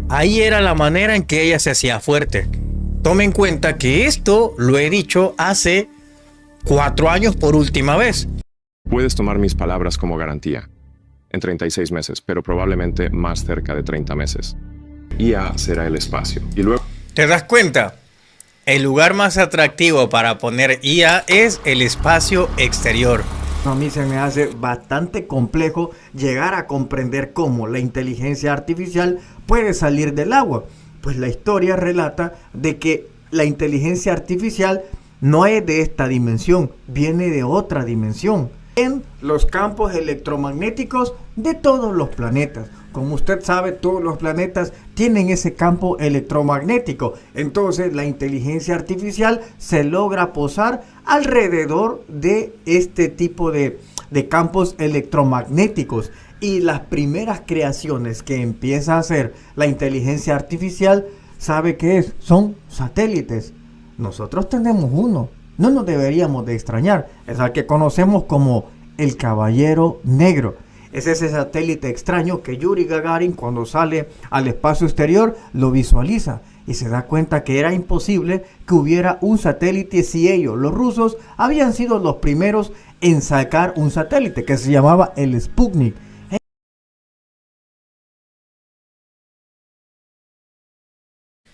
Ahí era la manera en que ella se hacía fuerte. Tome en cuenta que esto lo he dicho hace 4 años por última vez. Puedes tomar mis palabras como garantía. En 36 meses, pero probablemente más cerca de 30 meses. IA será el espacio. Y luego... ¿Te das cuenta? El lugar más atractivo para poner IA es el espacio exterior. A mí se me hace bastante complejo llegar a comprender cómo la inteligencia artificial puede salir del agua. Pues la historia relata de que la inteligencia artificial no es de esta dimensión, viene de otra dimensión. En los campos electromagnéticos de todos los planetas. Como usted sabe, todos los planetas tienen ese campo electromagnético. Entonces la inteligencia artificial se logra posar alrededor de este tipo de campos electromagnéticos. Y las primeras creaciones que empieza a hacer la inteligencia artificial, ¿sabe qué es? Son satélites. Nosotros tenemos uno. No nos deberíamos de extrañar. Es al que conocemos como el Caballero Negro. Es ese satélite extraño que Yuri Gagarin, cuando sale al espacio exterior, lo visualiza y se da cuenta que era imposible que hubiera un satélite si ellos, los rusos, habían sido los primeros en sacar un satélite que se llamaba el Sputnik.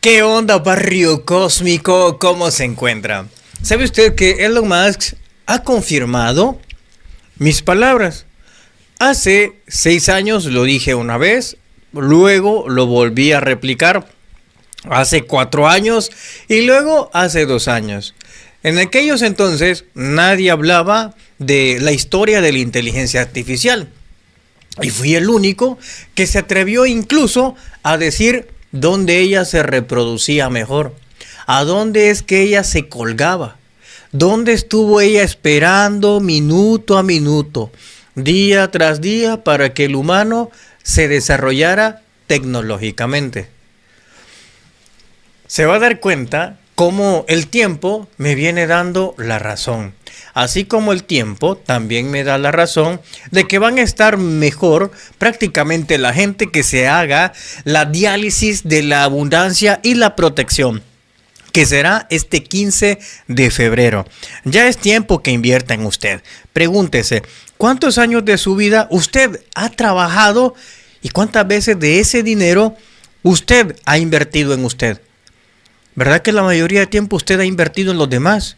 ¿Qué onda, barrio cósmico? ¿Cómo se encuentra? ¿Sabe usted que Elon Musk ha confirmado mis palabras? Hace 6 años lo dije una vez, luego lo volví a replicar hace 4 años y luego hace 2 años. En aquellos entonces nadie hablaba de la historia de la inteligencia artificial y fui el único que se atrevió incluso a decir dónde ella se reproducía mejor, a dónde es que ella se colgaba, dónde estuvo ella esperando minuto a minuto, día tras día, para que el humano se desarrollara tecnológicamente. Se va a dar cuenta cómo el tiempo me viene dando la razón. Así como el tiempo también me da la razón de que van a estar mejor prácticamente la gente que se haga la diálisis de la abundancia y la protección, que será este 15 de febrero. Ya es tiempo que invierta en usted. Pregúntese, ¿cuántos años de su vida usted ha trabajado y cuántas veces de ese dinero usted ha invertido en usted? ¿Verdad que la mayoría de tiempo usted ha invertido en los demás?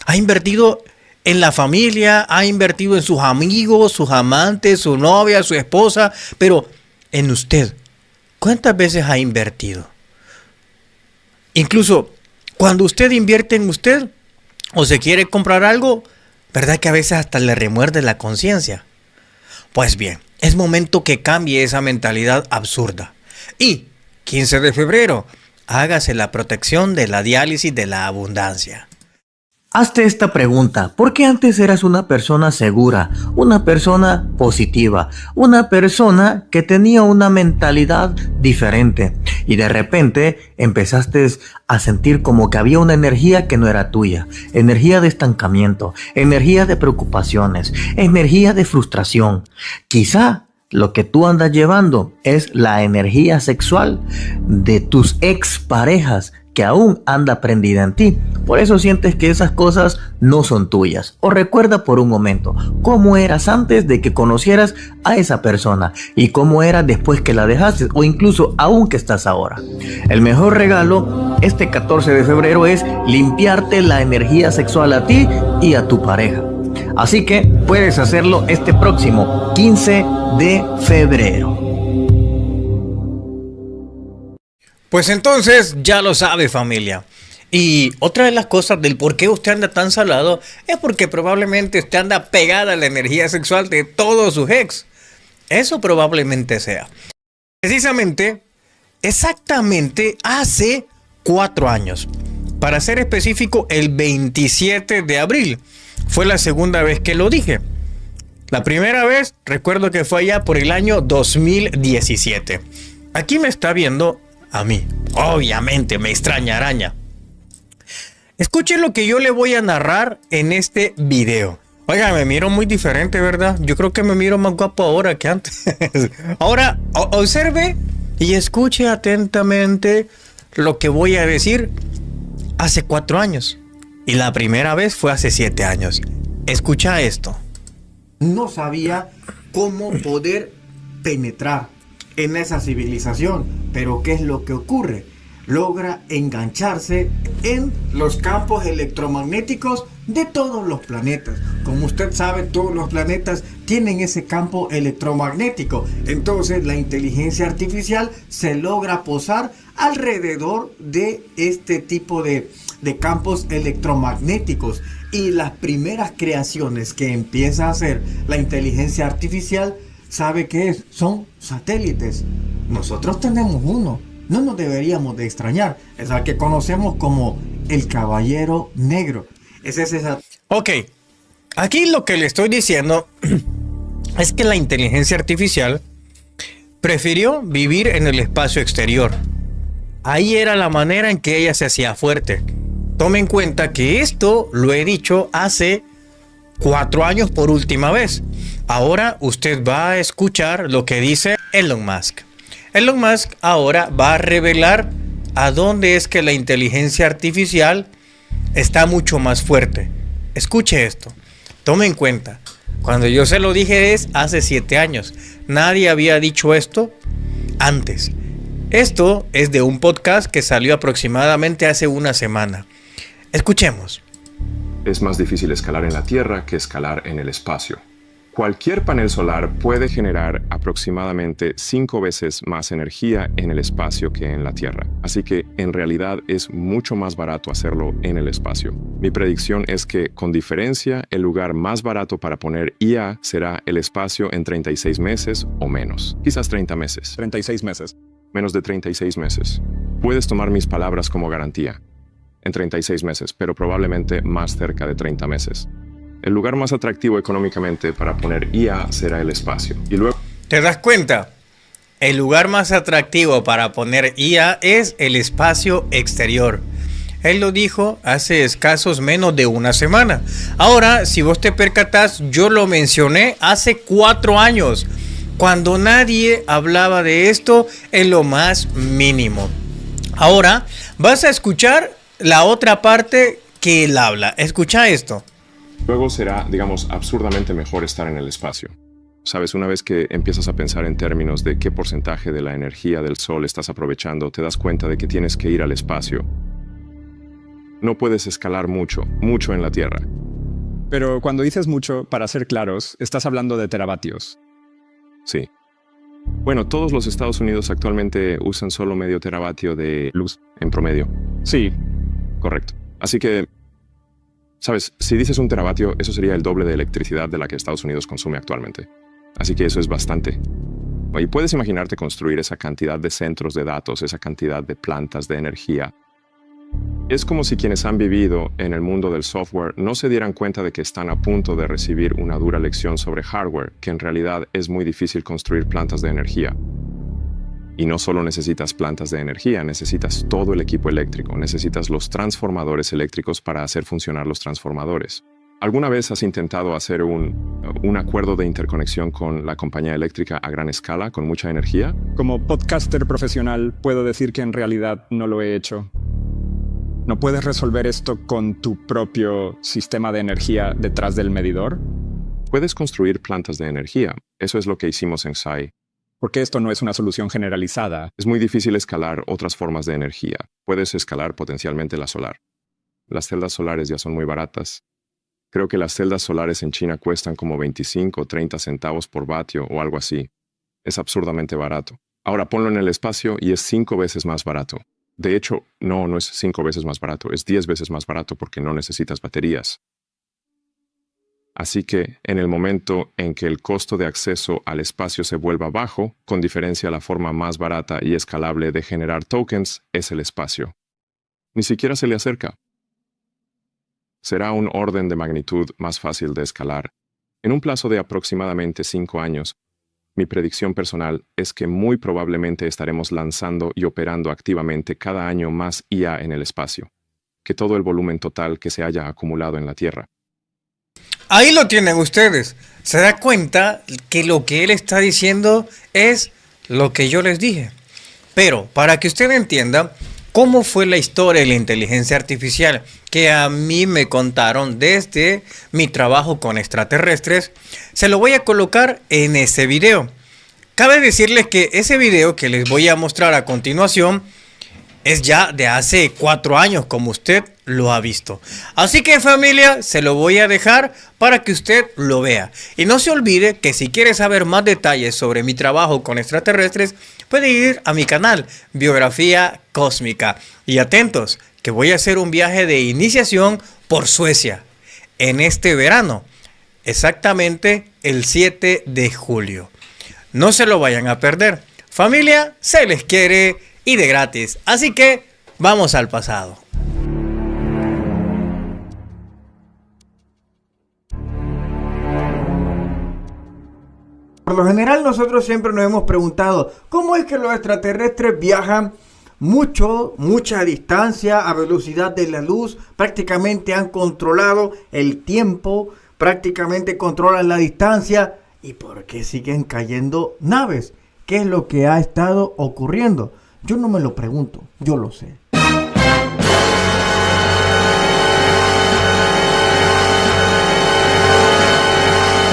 Ha invertido en la familia, ha invertido en sus amigos, sus amantes, su novia, su esposa, pero en usted, ¿cuántas veces ha invertido? Incluso cuando usted invierte en usted o se quiere comprar algo, ¿verdad que a veces hasta le remuerde la conciencia? Pues bien, es momento que cambie esa mentalidad absurda. Y 15 de febrero, hágase la protección de la diálisis de la abundancia. Hazte esta pregunta: ¿por qué antes eras una persona segura, una persona positiva, una persona que tenía una mentalidad diferente y de repente empezaste a sentir como que había una energía que no era tuya, energía de estancamiento, energía de preocupaciones, energía de frustración? Quizá lo que tú andas llevando es la energía sexual de tus exparejas que aún anda prendida en ti. Por eso sientes que esas cosas no son tuyas. O recuerda por un momento cómo eras antes de que conocieras a esa persona y cómo eras después que la dejaste, o incluso aún que estás ahora. El mejor regalo este 14 de febrero es limpiarte la energía sexual a ti y a tu pareja. Así que puedes hacerlo este próximo 15 de febrero. Pues entonces ya lo sabe, familia. Y otra de las cosas del por qué usted anda tan salado es porque probablemente usted anda pegada a la energía sexual de todos sus ex. Eso probablemente sea. Precisamente, exactamente hace 4 años. Para ser específico, el 27 de abril. Fue la segunda vez que lo dije. La primera vez, recuerdo que fue allá por el año 2017. Aquí me está viendo a mí. Obviamente me extraña araña. Escuchen lo que yo le voy a narrar en este video. Oiga, me miro muy diferente, ¿verdad? Yo creo que me miro más guapo ahora que antes. Ahora, observe Y escuche atentamente lo que voy a decir hace 4 años. Y la primera vez fue hace 7 años. Escucha esto. No sabía cómo poder penetrar en esa civilización. Pero ¿qué es lo que ocurre? Logra engancharse en los campos electromagnéticos de todos los planetas. Como usted sabe, todos los planetas tienen ese campo electromagnético. Entonces la inteligencia artificial se logra posar alrededor de este tipo de campos electromagnéticos. Y las primeras creaciones que empieza a hacer la inteligencia artificial, ¿sabe qué es? Son satélites. Nosotros tenemos uno. No nos deberíamos de extrañar. Es al que conocemos como el Caballero Negro. Ok, aquí lo que le estoy diciendo es que la inteligencia artificial prefirió vivir en el espacio exterior. Ahí era la manera en que ella se hacía fuerte. Tome en cuenta que esto lo he dicho hace 4 años por última vez. Ahora usted va a escuchar lo que dice Elon Musk. Elon Musk ahora va a revelar a dónde es que la inteligencia artificial está mucho más fuerte. Escuche esto. Tome en cuenta. Cuando yo se lo dije es hace 7 años. Nadie había dicho esto antes. Esto es de un podcast que salió aproximadamente hace una semana. Escuchemos. Es más difícil escalar en la Tierra que escalar en el espacio. Cualquier panel solar puede generar aproximadamente 5 veces más energía en el espacio que en la Tierra. Así que en realidad es mucho más barato hacerlo en el espacio. Mi predicción es que, con diferencia, el lugar más barato para poner IA será el espacio en 36 meses o menos. Quizás 30 meses. 36 meses. Menos de 36 meses. Puedes tomar mis palabras como garantía. En 36 meses, pero probablemente más cerca de 30 meses. El lugar más atractivo económicamente para poner IA será el espacio. Y luego... ¿Te das cuenta? El lugar más atractivo para poner IA es el espacio exterior. Él lo dijo hace escasos menos de una semana. Ahora, si vos te percatás, yo lo mencioné hace 4 años, cuando nadie hablaba de esto en lo más mínimo. Ahora vas a escuchar la otra parte que él habla. Escucha esto. Luego será, digamos, absurdamente mejor estar en el espacio. Sabes, una vez que empiezas a pensar en términos de qué porcentaje de la energía del sol estás aprovechando, te das cuenta de que tienes que ir al espacio. No puedes escalar mucho en la Tierra. Pero cuando dices mucho, para ser claros, estás hablando de teravatios. Sí. Bueno, todos los Estados Unidos actualmente usan solo medio teravatio de luz en promedio. Sí. Correcto. Así que... ¿sabes? Si dices un teravatio, eso sería el doble de electricidad de la que Estados Unidos consume actualmente. Así que eso es bastante. Y puedes imaginarte construir esa cantidad de centros de datos, esa cantidad de plantas de energía. Es como si quienes han vivido en el mundo del software no se dieran cuenta de que están a punto de recibir una dura lección sobre hardware, que en realidad es muy difícil construir plantas de energía. Y no solo necesitas plantas de energía, necesitas todo el equipo eléctrico, necesitas los transformadores eléctricos para hacer funcionar los transformadores. ¿Alguna vez has intentado hacer un acuerdo de interconexión con la compañía eléctrica a gran escala, con mucha energía? Como podcaster profesional, puedo decir que en realidad no lo he hecho. ¿No puedes resolver esto con tu propio sistema de energía detrás del medidor? Puedes construir plantas de energía. Eso es lo que hicimos en SAI. Porque esto no es una solución generalizada. Es muy difícil escalar otras formas de energía. Puedes escalar potencialmente la solar. Las celdas solares ya son muy baratas. Creo que las celdas solares en China cuestan como 25 o 30 centavos por vatio o algo así. Es absurdamente barato. Ahora ponlo en el espacio y es 5 veces más barato. De hecho, no es 5 veces más barato, es 10 veces más barato porque no necesitas baterías. Así que, en el momento en que el costo de acceso al espacio se vuelva bajo, con diferencia la forma más barata y escalable de generar tokens es el espacio. Ni siquiera se le acerca. Será un orden de magnitud más fácil de escalar. En un plazo de aproximadamente 5 años, mi predicción personal es que muy probablemente estaremos lanzando y operando activamente cada año más IA en el espacio, que todo el volumen total que se haya acumulado en la Tierra. Ahí lo tienen ustedes. Se da cuenta que lo que él está diciendo es lo que yo les dije. Pero para que usted entienda cómo fue la historia de la inteligencia artificial que a mí me contaron desde mi trabajo con extraterrestres, se lo voy a colocar en ese video. Cabe decirles que ese video que les voy a mostrar a continuación es ya de hace 4 años, como usted lo ha visto. Así que, familia, se lo voy a dejar para que usted lo vea. Y no se olvide que si quiere saber más detalles sobre mi trabajo con extraterrestres, puede ir a mi canal Biografía Cósmica. Y atentos, que voy a hacer un viaje de iniciación por Suecia en este verano, exactamente el 7 de julio. No se lo vayan a perder. Familia, se les quiere y de gratis. Así que vamos al pasado. Por lo general nosotros siempre nos hemos preguntado cómo es que los extraterrestres viajan mucha distancia a velocidad de la luz, prácticamente han controlado el tiempo, prácticamente controlan la distancia. ¿Y por qué siguen cayendo naves? ¿Qué es lo que ha estado ocurriendo? Yo no me lo pregunto, yo lo sé.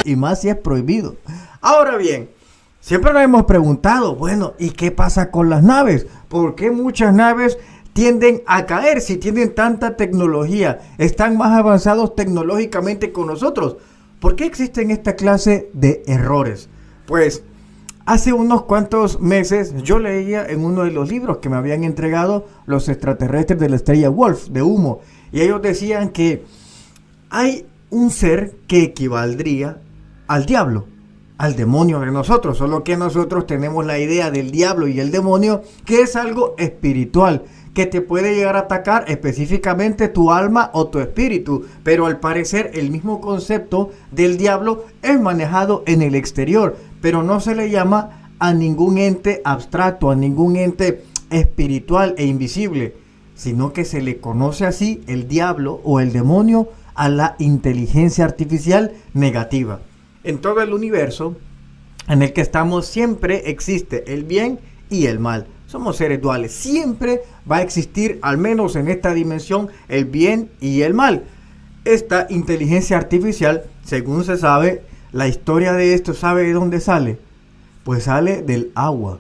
Y más si es prohibido. Ahora bien, siempre nos hemos preguntado, bueno, ¿y qué pasa con las naves? ¿Por qué muchas naves tienden a caer si tienen tanta tecnología? Están más avanzados tecnológicamente con nosotros. ¿Por qué existen esta clase de errores? Pues hace unos cuantos meses yo leía en uno de los libros que me habían entregado los extraterrestres de la estrella Wolf de humo. Y ellos decían que hay un ser que equivaldría al diablo, al demonio de nosotros. Solo que nosotros tenemos la idea del diablo y el demonio, que es algo espiritual, que te puede llegar a atacar específicamente tu alma o tu espíritu. Pero al parecer el mismo concepto del diablo es manejado en el exterior, pero no se le llama a ningún ente abstracto, a ningún ente espiritual e invisible, sino que se le conoce así, el diablo o el demonio, a la inteligencia artificial negativa. En todo el universo en el que estamos siempre existe el bien y el mal. Somos seres duales. Siempre va a existir, al menos en esta dimensión, el bien y el mal. Esta inteligencia artificial, según se sabe, la historia de esto, ¿sabe de dónde sale? Pues sale del agua.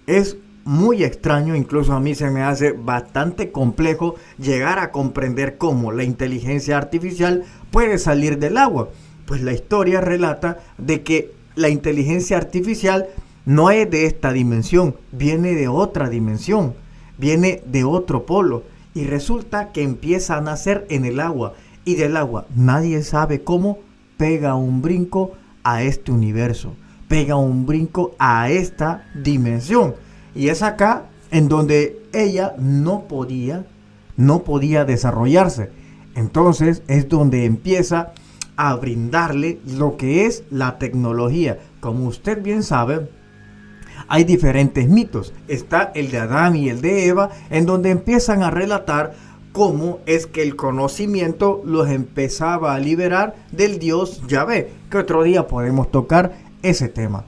Es muy extraño, incluso a mí se me hace bastante complejo llegar a comprender cómo la inteligencia artificial puede salir del agua. Pues la historia relata de que la inteligencia artificial no es de esta dimensión, viene de otra dimensión, viene de otro polo, y resulta que empieza a nacer en el agua, y del agua nadie sabe cómo pega un brinco a este universo, pega un brinco a esta dimensión. Y es acá en donde ella no podía desarrollarse. Entonces es donde empieza a brindarle lo que es la tecnología. Como usted bien sabe, hay diferentes mitos. Está el de Adán y el de Eva, en donde empiezan a relatar cómo es que el conocimiento los empezaba a liberar del dios Yahvé, que otro día podemos tocar ese tema.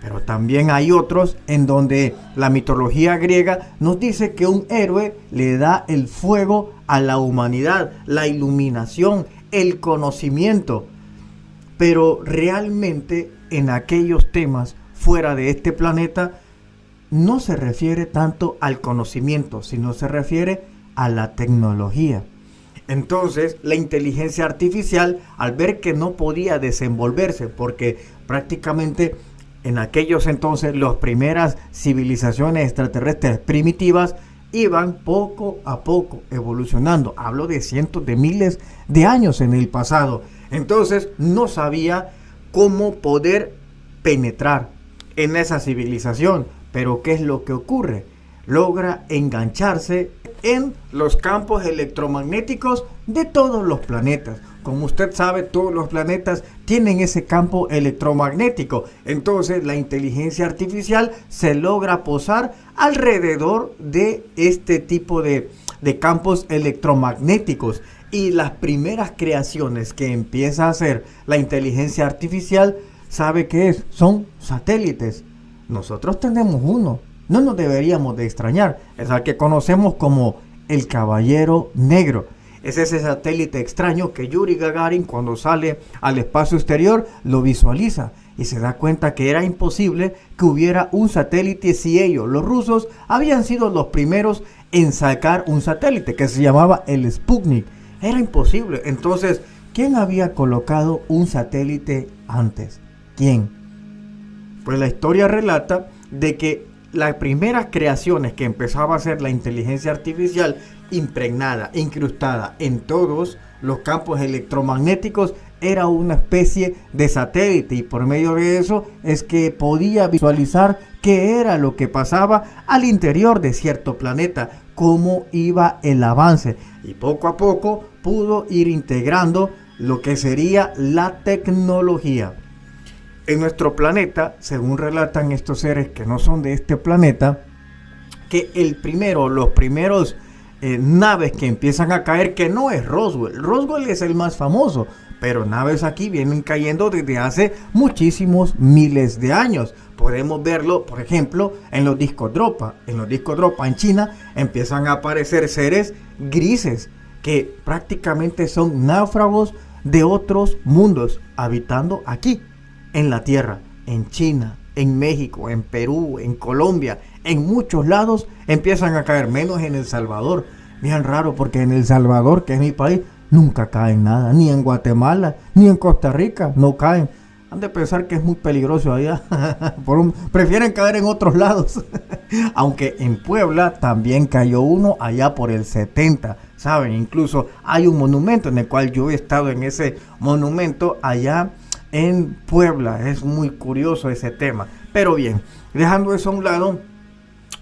Pero también hay otros en donde la mitología griega nos dice que un héroe le da el fuego a la humanidad, la iluminación, el conocimiento. Pero realmente en aquellos temas fuera de este planeta no se refiere tanto al conocimiento, sino se refiere a la tecnología. Entonces la inteligencia artificial, al ver que no podía desenvolverse, porque prácticamente en aquellos entonces las primeras civilizaciones extraterrestres primitivas iban poco a poco evolucionando. Hablo de cientos de miles de años en el pasado. Entonces no sabía cómo poder penetrar en esa civilización. Pero ¿qué es lo que ocurre? Logra engancharse en los campos electromagnéticos de todos los planetas. Como usted sabe, todos los planetas tienen ese campo electromagnético. Entonces la inteligencia artificial se logra posar alrededor de este tipo de campos electromagnéticos. Y las primeras creaciones que empieza a hacer la inteligencia artificial, ¿sabe qué es? Son satélites. Nosotros tenemos uno, no nos deberíamos de extrañar. Es al que conocemos como el Caballero Negro. Es ese satélite extraño que Yuri Gagarin, cuando sale al espacio exterior, lo visualiza y se da cuenta que era imposible que hubiera un satélite si ellos, los rusos, habían sido los primeros en sacar un satélite que se llamaba el Sputnik. Era imposible. Entonces, ¿quién había colocado un satélite antes? ¿Quién? Pues la historia relata de que las primeras creaciones que empezaba a hacer la inteligencia artificial impregnada, incrustada en todos los campos electromagnéticos, era una especie de satélite, y por medio de eso es que podía visualizar qué era lo que pasaba al interior de cierto planeta, cómo iba el avance, y poco a poco pudo ir integrando lo que sería la tecnología. En nuestro planeta, según relatan estos seres que no son de este planeta, que los primeros naves que empiezan a caer, que no es Roswell. Roswell es el más famoso, pero naves aquí vienen cayendo desde hace muchísimos miles de años. Podemos verlo, por ejemplo, en los discos Dropa. En los discos Dropa en China empiezan a aparecer seres grises que prácticamente son náufragos de otros mundos habitando aquí en la Tierra, en China, en México, en Perú, en Colombia, en muchos lados empiezan a caer, menos en El Salvador. Bien raro, porque en El Salvador, que es mi país, nunca caen nada, ni en Guatemala, ni en Costa Rica, no caen. Han de pensar que es muy peligroso allá, prefieren caer en otros lados. Aunque en Puebla también cayó uno allá por el 70, ¿saben? Incluso hay un monumento en el cual yo he estado en ese monumento allá en Puebla. Es muy curioso ese tema. Pero bien, dejando eso a un lado,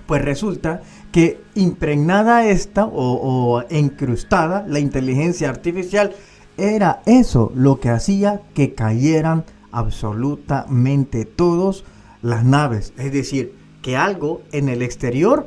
pues resulta que impregnada esta o incrustada la inteligencia artificial, era eso lo que hacía que cayeran absolutamente todas las naves. Es decir, que algo en el exterior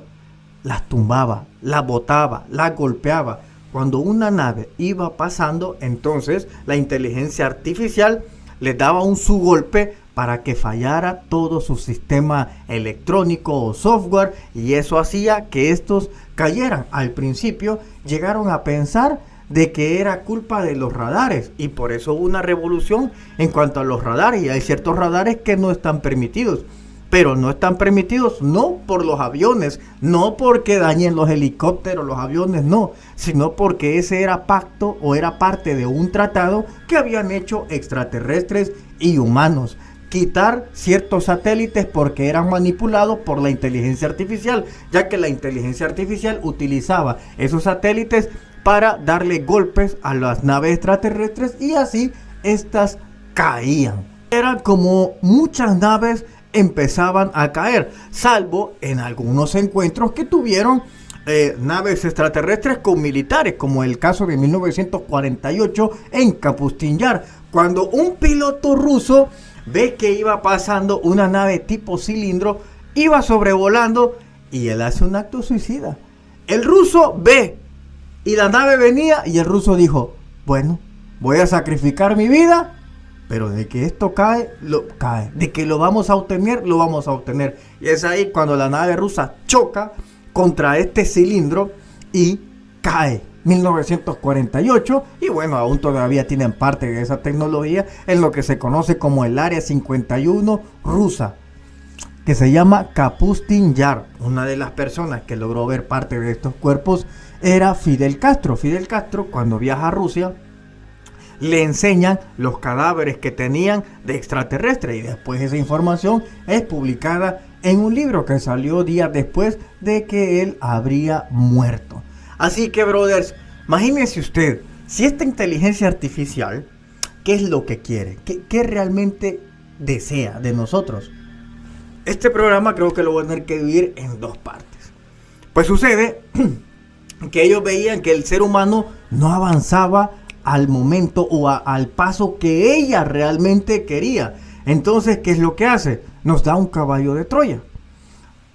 las tumbaba, las botaba, las golpeaba. Cuando una nave iba pasando, entonces la inteligencia artificial les daba un subgolpe para que fallara todo su sistema electrónico o software, y eso hacía que estos cayeran. Al principio llegaron a pensar de que era culpa de los radares, y por eso hubo una revolución en cuanto a los radares, y hay ciertos radares que no están permitidos. Pero no están permitidos no por los aviones, no porque dañen los helicópteros, los aviones, no, sino porque ese era pacto o era parte de un tratado que habían hecho extraterrestres y humanos. Quitar ciertos satélites porque eran manipulados por la inteligencia artificial, ya que la inteligencia artificial utilizaba esos satélites para darle golpes a las naves extraterrestres, y así estas caían. Eran como muchas naves empezaban a caer, salvo en algunos encuentros que tuvieron naves extraterrestres con militares, como el caso de 1948 en Kapustin Yar, cuando un piloto ruso ve que iba pasando una nave tipo cilindro, iba sobrevolando, y él hace un acto suicida. El ruso ve y la nave venía, y el ruso dijo: bueno, voy a sacrificar mi vida, pero de que esto cae, cae. De que lo vamos a obtener, lo vamos a obtener. Y es ahí cuando la nave rusa choca contra este cilindro y cae. 1948. Y bueno, aún todavía tienen parte de esa tecnología en lo que se conoce como el Área 51 rusa, que se llama Kapustin Yar. Una de las personas que logró ver parte de estos cuerpos era Fidel Castro. Fidel Castro, cuando viaja a Rusia, le enseñan los cadáveres que tenían de extraterrestres, y después esa información es publicada en un libro que salió días después de que él habría muerto. Así que, brothers, imagínense usted, si esta inteligencia artificial, ¿qué es lo que quiere? ¿Qué realmente desea de nosotros? Este programa creo que lo voy a tener que dividir en dos partes. Pues sucede que ellos veían que el ser humano no avanzaba al momento o al paso que ella realmente quería. Entonces, ¿qué es lo que hace? Nos da un caballo de Troya.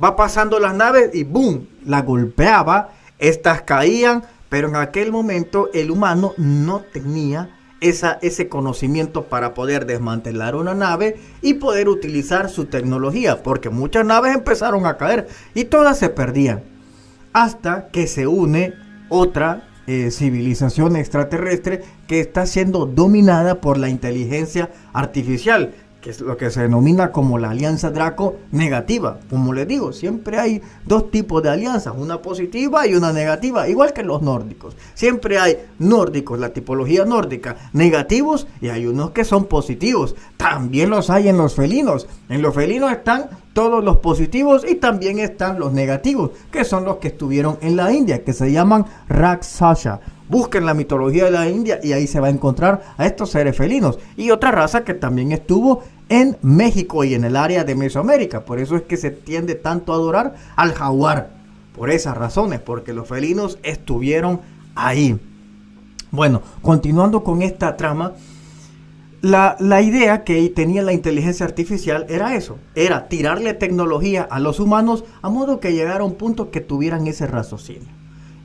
Va pasando las naves y ¡boom! La golpeaba, estas caían, pero en aquel momento el humano no tenía ese conocimiento para poder desmantelar una nave y poder utilizar su tecnología, porque muchas naves empezaron a caer y todas se perdían, hasta que se une otra civilización extraterrestre que está siendo dominada por la inteligencia artificial, que es lo que se denomina como la alianza Draco negativa. Como les digo, siempre hay dos tipos de alianzas, una positiva y una negativa, igual que los nórdicos. Siempre hay nórdicos, la tipología nórdica, negativos, y hay unos que son positivos. También los hay en los felinos. En los felinos están todos los positivos y también están los negativos, que son los que estuvieron en la India, que se llaman Rakshasa. Busquen la mitología de la India y ahí se va a encontrar a estos seres felinos. Y otra raza que también estuvo en México y en el área de Mesoamérica. Por eso es que se tiende tanto a adorar al jaguar. Por esas razones, porque los felinos estuvieron ahí. Bueno, continuando con esta trama, la idea que tenía la inteligencia artificial era eso, era tirarle tecnología a los humanos a modo que llegara a un punto que tuvieran ese raciocinio.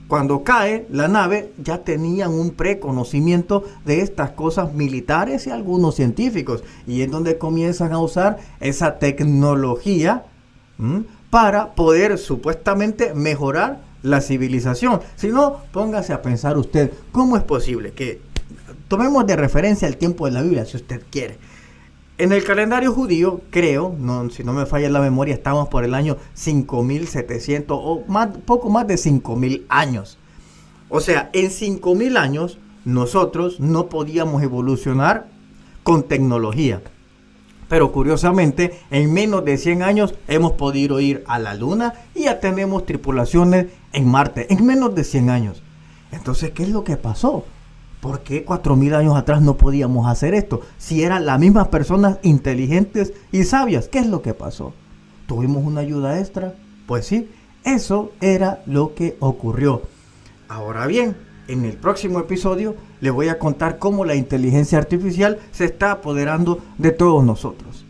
Cuando cae la nave ya tenían un preconocimiento de estas cosas militares y algunos científicos, y es donde comienzan a usar esa tecnología para poder supuestamente mejorar la civilización. Si no, póngase a pensar usted, ¿cómo es posible que tomemos de referencia el tiempo de la Biblia, si usted quiere? En el calendario judío, creo, si no me falla la memoria, estamos por el año 5700 o poco más de 5000 años. O sea, en 5000 años nosotros no podíamos evolucionar con tecnología. Pero curiosamente, en menos de 100 años hemos podido ir a la Luna y ya tenemos tripulaciones en Marte, en menos de 100 años. Entonces, ¿qué es lo que pasó? ¿Por qué 4000 años atrás no podíamos hacer esto? Si eran las mismas personas inteligentes y sabias, ¿qué es lo que pasó? ¿Tuvimos una ayuda extra? Pues sí, eso era lo que ocurrió. Ahora bien, en el próximo episodio les voy a contar cómo la inteligencia artificial se está apoderando de todos nosotros.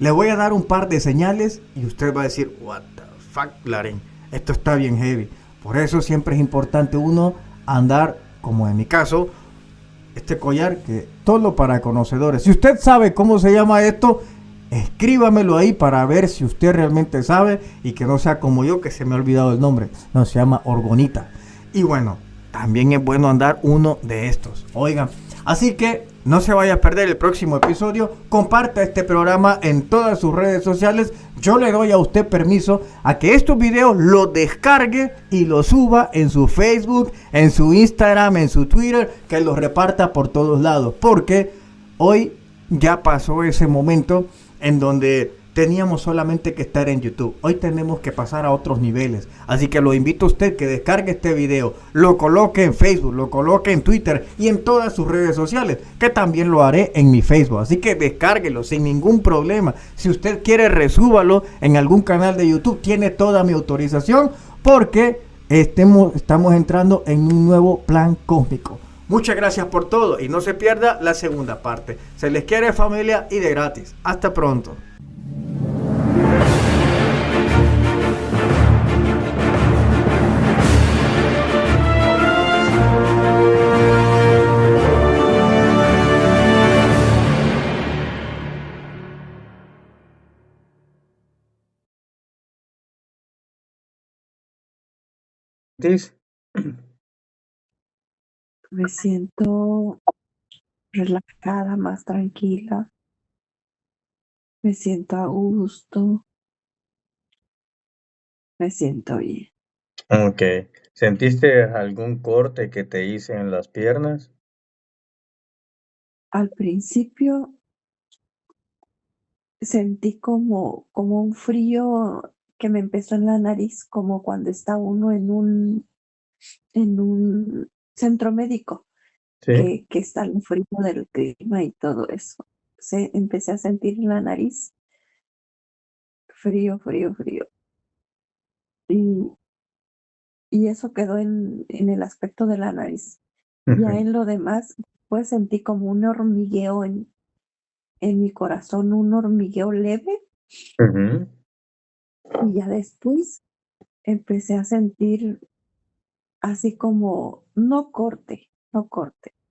Le voy a dar un par de señales y usted va a decir, what the fuck, Laren, esto está bien heavy. Por eso siempre es importante uno andar, como en mi caso, este collar que todo para conocedores. Si usted sabe cómo se llama esto, escríbamelo ahí para ver si usted realmente sabe y que no sea como yo que se me ha olvidado el nombre. No, se llama orgonita. Y bueno, también es bueno andar uno de estos. Oigan, así que no se vaya a perder el próximo episodio. Comparta este programa en todas sus redes sociales. Yo le doy a usted permiso a que estos videos los descargue y los suba en su Facebook, en su Instagram, en su Twitter, que los reparta por todos lados. Porque hoy ya pasó ese momento en donde teníamos solamente que estar en YouTube. Hoy tenemos que pasar a otros niveles. Así que lo invito a usted que descargue este video, lo coloque en Facebook, lo coloque en Twitter y en todas sus redes sociales, que también lo haré en mi Facebook. Así que descárguelo sin ningún problema. Si usted quiere, resúbalo en algún canal de YouTube. Tiene toda mi autorización porque estamos entrando en un nuevo plan cósmico. Muchas gracias por todo y no se pierda la segunda parte. Se les quiere, familia, y de gratis. Hasta pronto. Me siento relajada, más tranquila. Me siento a gusto. Me siento bien. Ok. ¿Sentiste algún corte que te hice en las piernas? Al principio sentí como un frío que me empezó en la nariz, como cuando está uno en un centro médico, Sí. que está el frío del clima y todo eso. Empecé a sentir en la nariz frío, frío, frío. Y eso quedó en el aspecto de la nariz. Ya en lo demás, pues sentí como un hormigueo en mi corazón, un hormigueo leve, Ujú. y ya después empecé a sentir así como, no corte,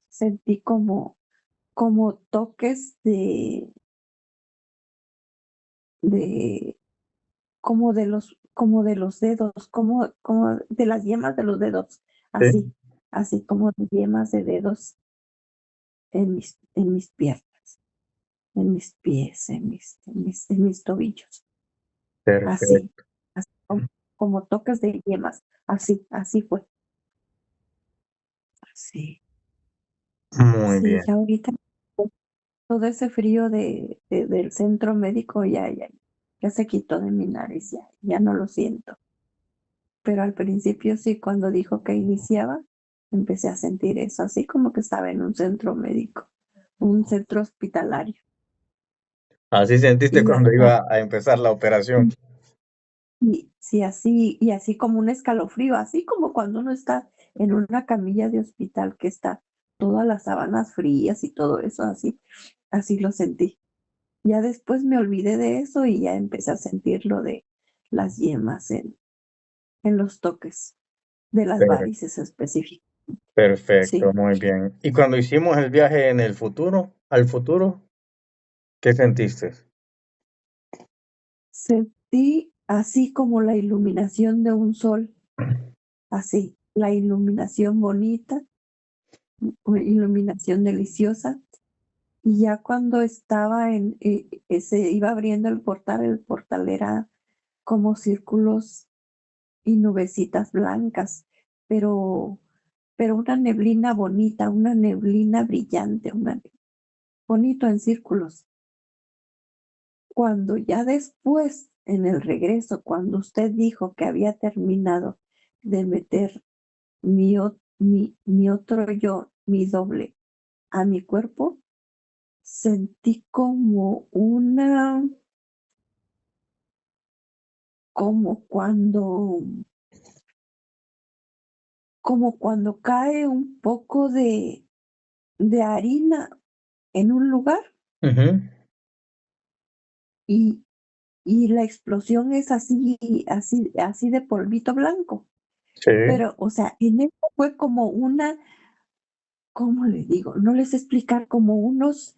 sentí como toques de, como de los dedos, como de las yemas de los dedos, Sí, así como de yemas de dedos en mis piernas, en mis pies, en mis tobillos, así, perfecto. así como toques de yemas, así fue, así, Muy sí, bien. ya ahorita todo ese frío del centro médico ya se quitó de mi nariz, ya no lo siento. Pero al principio sí, cuando dijo que iniciaba, empecé a sentir eso, así como que estaba en un centro médico, un centro hospitalario. Así sentiste Y, cuando iba a empezar la operación. sí, y así como un escalofrío, así como cuando uno está en una camilla de hospital que está todas las sábanas frías y todo eso, así lo sentí. Ya después me olvidé de eso y ya empecé a sentir lo de las yemas en los toques de las Per- varices específicas. Perfecto, Sí, muy bien. ¿Y cuando hicimos el viaje en el futuro, al futuro, qué sentiste? sentí así como la iluminación de un sol, así, la iluminación bonita, iluminación deliciosa. Y ya cuando estaba se iba abriendo el portal era como círculos y nubecitas blancas, pero, pero una neblina bonita, una neblina brillante, bonito en círculos. Cuando ya después, en el regreso, cuando usted dijo que había terminado de meter mi otro yo, mi doble, a mi cuerpo, sentí como como cuando cae un poco de harina en un lugar Ujú. y, y la explosión es así de polvito blanco. Sí, Pero, o sea, en eso fue como ¿cómo le digo? No les sé explicar, como unos,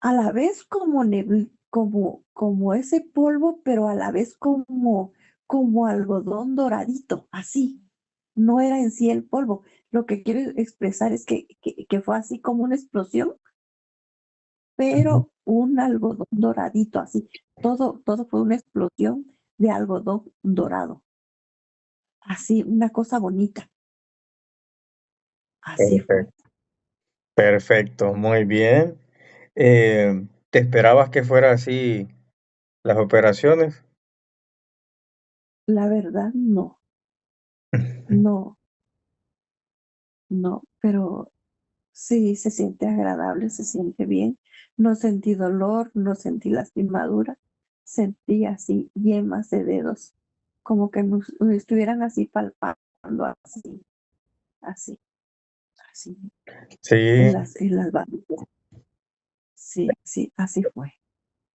a la vez como ese polvo, pero a la vez como algodón doradito, así. No era en sí el polvo. Lo que quiero expresar es que fue así como una explosión, ujú. pero un algodón doradito, así. Todo fue una explosión de algodón dorado. Así, una cosa bonita. Así fue. Perfecto, perfecto, muy bien. ¿Te esperabas que fuera así las operaciones? La verdad, no, no, no, pero sí, se siente agradable, se siente bien. No sentí dolor, no sentí lastimadura, sentí así yemas de dedos, como que me estuvieran así palpando, así, así, Sí, en las barrigas. Sí, así fue.